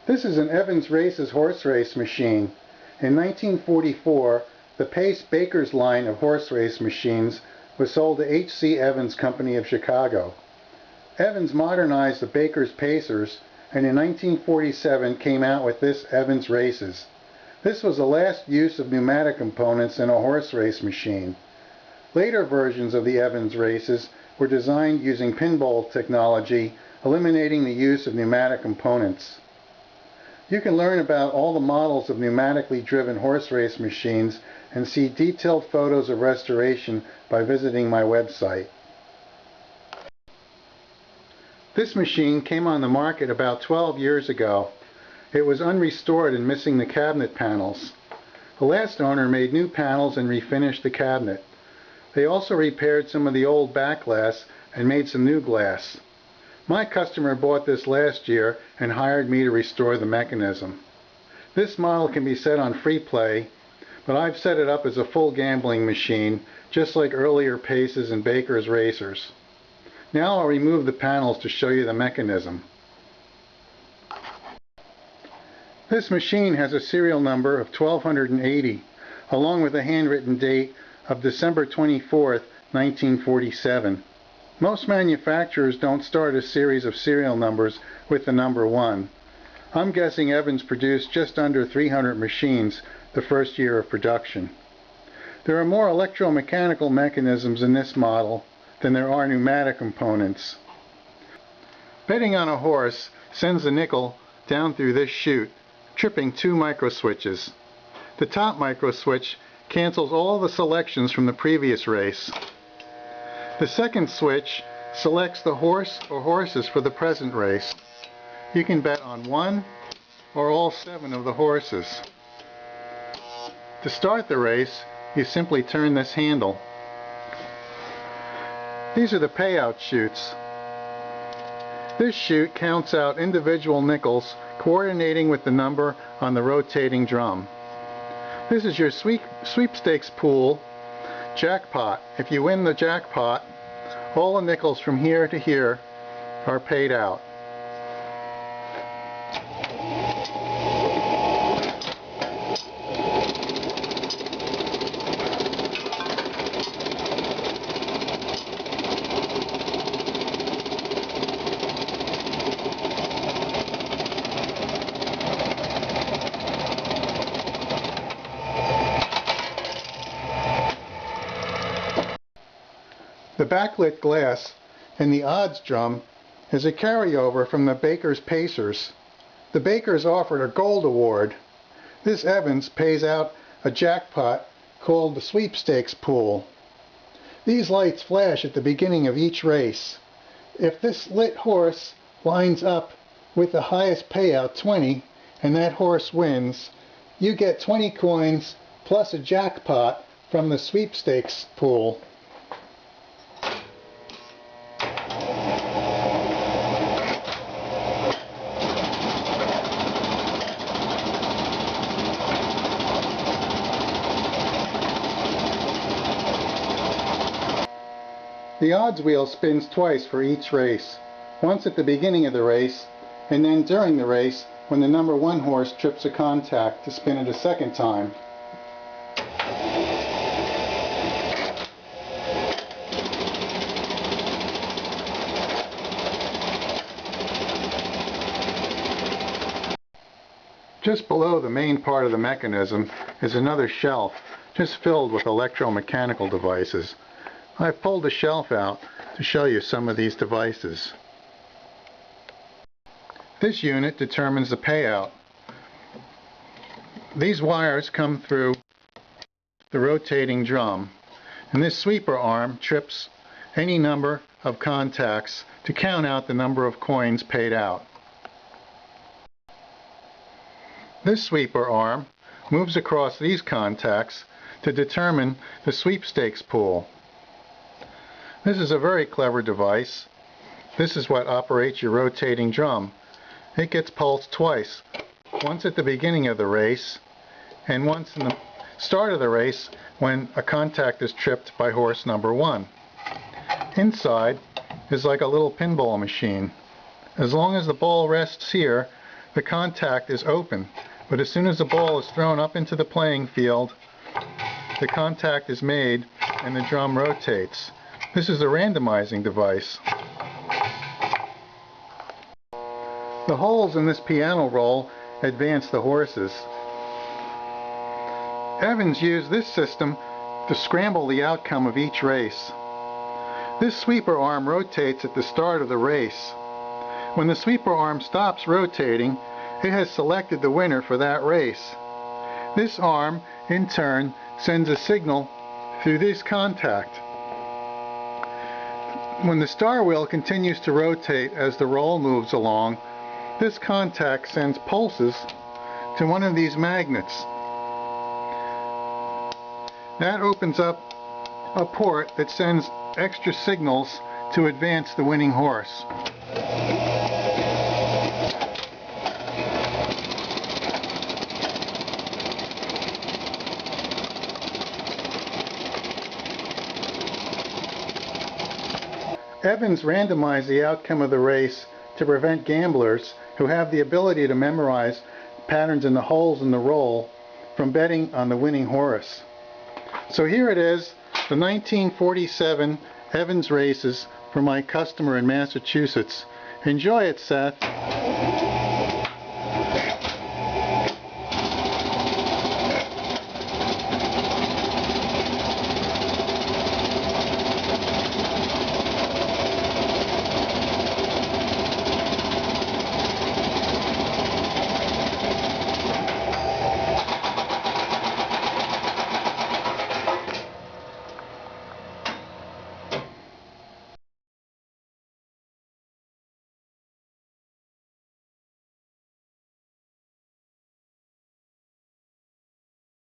This is an Evans Races horse race machine. In 1944, the Pace Baker's line of horse race machines was sold to H.C. Evans Company of Chicago. Evans modernized the Baker's Pacers and in 1947 came out with this Evans Races. This was the last use of pneumatic components in a horse race machine. Later versions of the Evans Races were designed using pinball technology, eliminating the use of pneumatic components. You can learn about all the models of pneumatically driven horse race machines and see detailed photos of restoration by visiting my website. This machine came on the market about 12 years ago. It was unrestored and missing the cabinet panels. The last owner made new panels and refinished the cabinet. They also repaired some of the old back glass and made some new glass. My customer bought this last year and hired me to restore the mechanism. This model can be set on free play, but I've set it up as a full gambling machine, just like earlier Paces and Baker's racers. Now I'll remove the panels to show you the mechanism. This machine has a serial number of 1280, along with a handwritten date of December 24th, 1947. Most manufacturers don't start a series of serial numbers with the number 1. I'm guessing Evans produced just under 300 machines the first year of production. There are more electromechanical mechanisms in this model than there are pneumatic components. Betting on a horse sends the nickel down through this chute, tripping 2 microswitches. The top microswitch cancels all the selections from the previous race. The second switch selects the horse or horses for the present race. You can bet on 1 or all 7 of the horses. To start the race, you simply turn this handle. These are the payout chutes. This chute counts out individual nickels, coordinating with the number on the rotating drum. This is your sweepstakes pool jackpot. If you win the jackpot, all the nickels from here to here are paid out. The backlit glass in the odds drum is a carryover from the Baker's Pacers. The Bakers offered a gold award. This Evans pays out a jackpot called the sweepstakes pool. These lights flash at the beginning of each race. If this lit horse lines up with the highest payout, 20, and that horse wins, you get 20 coins plus a jackpot from the sweepstakes pool. The odds wheel spins twice for each race, once at the beginning of the race, and then during the race when the number 1 horse trips a contact to spin it a second time. Just below the main part of the mechanism is another shelf, just filled with electromechanical devices. I've pulled the shelf out to show you some of these devices. This unit determines the payout. These wires come through the rotating drum, and this sweeper arm trips any number of contacts to count out the number of coins paid out. This sweeper arm moves across these contacts to determine the sweepstakes pool. This is a very clever device. This is what operates your rotating drum. It gets pulsed twice, once at the beginning of the race and once in the start of the race when a contact is tripped by horse number 1. Inside is like a little pinball machine. As long as the ball rests here, the contact is open, but as soon as the ball is thrown up into the playing field, the contact is made and the drum rotates. This is a randomizing device. The holes in this piano roll advance the horses. Evans used this system to scramble the outcome of each race. This sweeper arm rotates at the start of the race. When the sweeper arm stops rotating, it has selected the winner for that race. This arm, in turn, sends a signal through this contact. When the star wheel continues to rotate as the roll moves along, this contact sends pulses to one of these magnets. That opens up a port that sends extra signals to advance the winning horse. Evans randomized the outcome of the race to prevent gamblers who have the ability to memorize patterns in the holes in the roll from betting on the winning horse. So here it is, the 1947 Evans races for my customer in Massachusetts. Enjoy it, Seth.